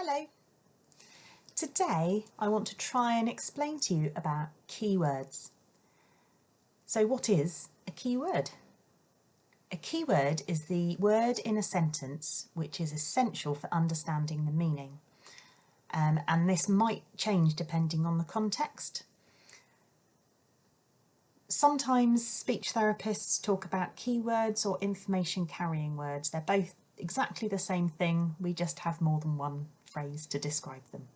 Hello. Today I want to try and explain to you about keywords. So what is a keyword? A keyword is the word in a sentence which is essential for understanding the meaning. And this might change depending on the context. Sometimes speech therapists talk about keywords or information carrying words. They're both exactly the same thing, we just have more than one phrase to describe them.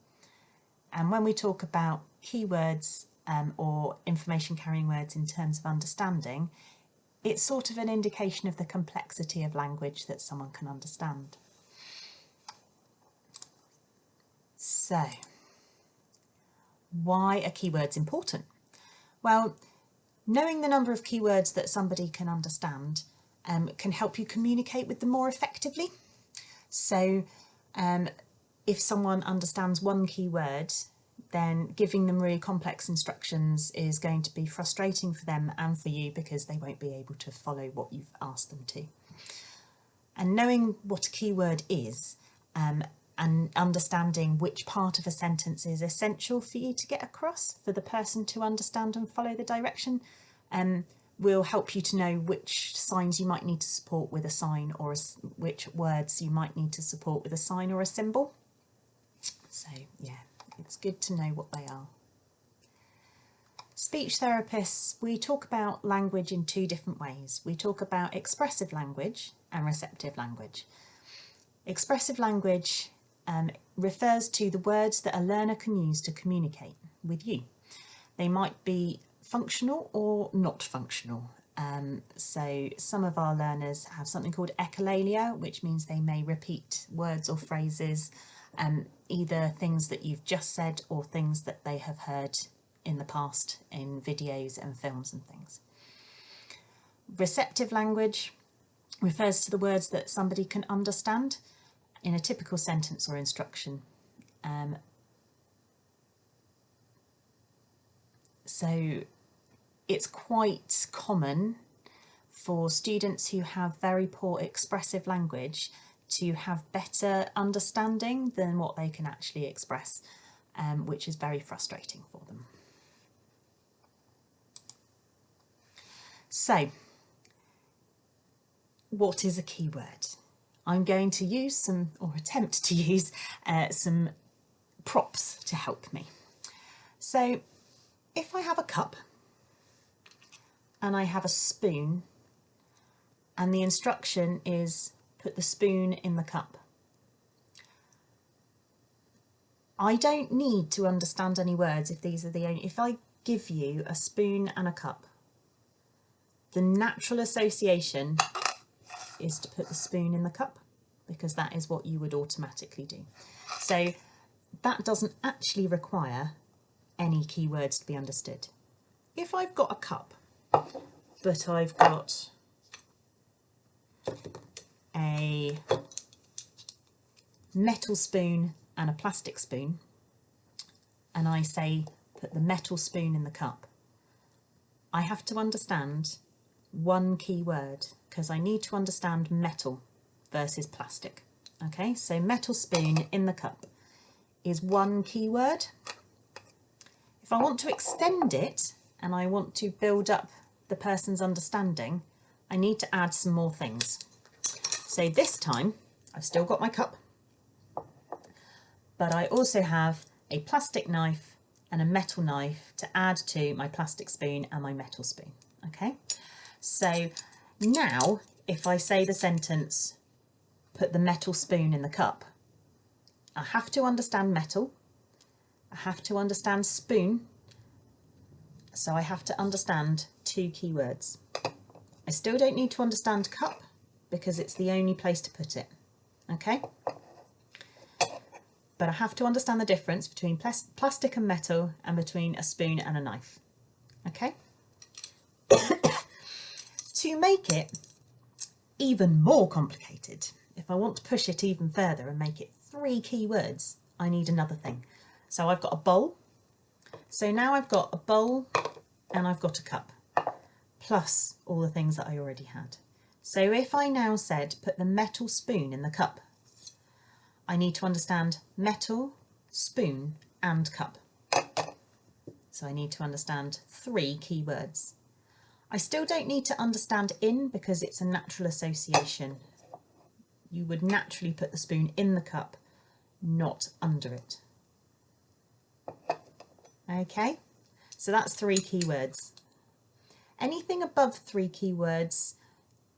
And when we talk about keywords or information carrying words in terms of understanding, it's sort of an indication of the complexity of language that someone can understand. So, why are keywords important? Well, knowing the number of keywords that somebody can understand can help you communicate with them more effectively. So if someone understands one keyword, then giving them really complex instructions is going to be frustrating for them and for you because they won't be able to follow what you've asked them to. And knowing what a keyword is and understanding which part of a sentence is essential for you to get across, for the person to understand and follow the direction, will help you to know which signs you might need to support with a sign or which words you might need to support with a sign or a symbol. So yeah, it's good to know what they are. Speech therapists, we talk about language in two different ways. We talk about expressive language and receptive language. Expressive language refers to the words that a learner can use to communicate with you. They might be functional or not functional. So some of our learners have something called echolalia, which means they may repeat words or phrases, either things that you've just said or things that they have heard in the past in videos and films and things. Receptive language refers to the words that somebody can understand in a typical sentence or instruction. So it's quite common for students who have very poor expressive language to have better understanding than what they can actually express, which is very frustrating for them. So, what is a keyword? I'm going to use some, or attempt to use, some props to help me. So, if I have a cup and I have a spoon and the instruction is put the spoon in the cup, I don't need to understand any words if these are the only, if I give you a spoon and a cup, the natural association is to put the spoon in the cup because that is what you would automatically do. So that doesn't actually require any keywords to be understood. If I've got a cup, but I've got a metal spoon and a plastic spoon, and I say put the metal spoon in the cup, I have to understand one key word because I need to understand metal versus plastic. Okay, so metal spoon in the cup is one key word. If I want to extend it and I want to build up the person's understanding, I need to add some more things. So this time I've still got my cup, but I also have a plastic knife and a metal knife to add to my plastic spoon and my metal spoon. Okay, so now if I say the sentence, put the metal spoon in the cup, I have to understand metal, I have to understand spoon, so I have to understand two keywords. I still don't need to understand cup because it's the only place to put it, okay? But I have to understand the difference between plastic and metal and between a spoon and a knife, okay? To make it even more complicated, if I want to push it even further and make it three keywords, I need another thing. So I've got a bowl. So now I've got a bowl and I've got a cup, plus all the things that I already had. So if I now said, put the metal spoon in the cup, I need to understand metal, spoon and cup. So I need to understand 3 keywords. I still don't need to understand in because it's a natural association. You would naturally put the spoon in the cup, not under it. Okay, so that's 3 keywords. Anything above 3 keywords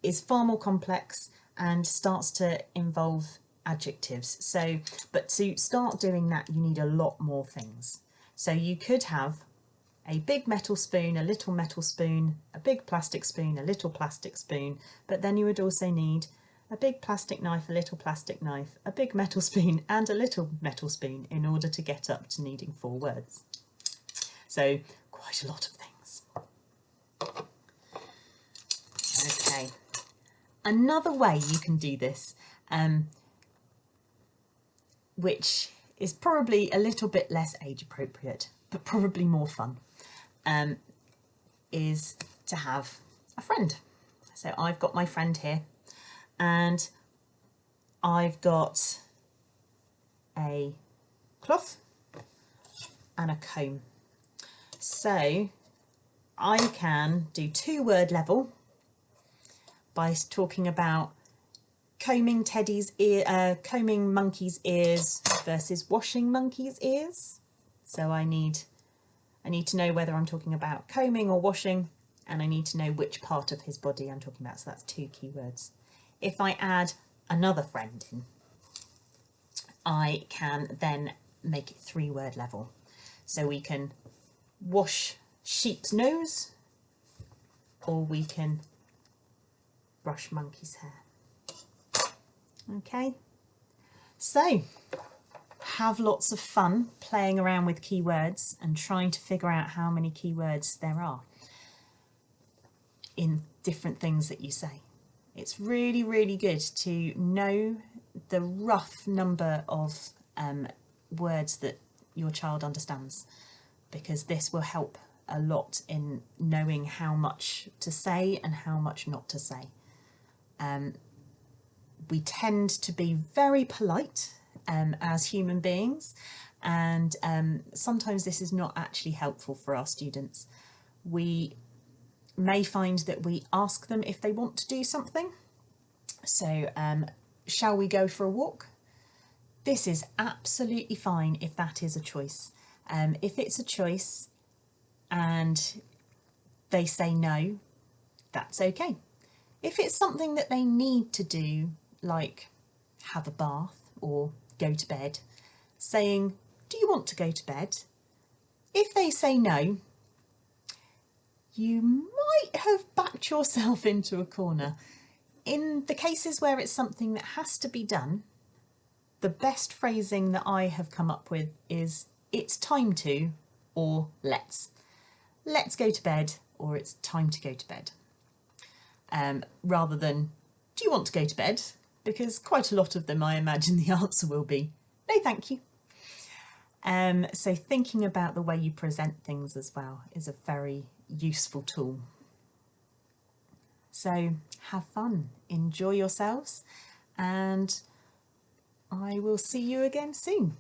is far more complex and starts to involve adjectives. So, but to start doing that, you need a lot more things. So you could have a big metal spoon, a little metal spoon, a big plastic spoon, a little plastic spoon, but then you would also need a big plastic knife, a little plastic knife, a big metal spoon and a little metal spoon in order to get up to needing 4 words. So quite a lot of things. Okay, another way you can do this, which is probably a little bit less age appropriate, but probably more fun, is to have a friend. So I've got my friend here and I've got a cloth and a comb. So I can do 2-word level by talking about combing combing monkey's ears versus washing monkey's ears. So I need to know whether I'm talking about combing or washing, and I need to know which part of his body I'm talking about. So that's 2 keywords. If I add another friend in, I can then make it 3-word level. So we can wash sheep's nose, or we can brush monkey's hair. Okay, so have lots of fun playing around with keywords and trying to figure out how many keywords there are in different things that you say. It's really, really good to know the rough number of words that your child understands, because this will help a lot in knowing how much to say and how much not to say. We tend to be very polite as human beings, and sometimes this is not actually helpful for our students. We may find that we ask them if they want to do something. So, shall we go for a walk? This is absolutely fine if that is a choice. If it's a choice and they say no, that's okay. If it's something that they need to do, like have a bath or go to bed, saying, do you want to go to bed? If they say no, you might have backed yourself into a corner. In the cases where it's something that has to be done, the best phrasing that I have come up with is it's time to, or let's go to bed, or it's time to go to bed, rather than do you want to go to bed? Because quite a lot of them, I imagine the answer will be no thank you. So thinking about the way you present things as well is a very useful tool. So have fun, enjoy yourselves, and I will see you again soon.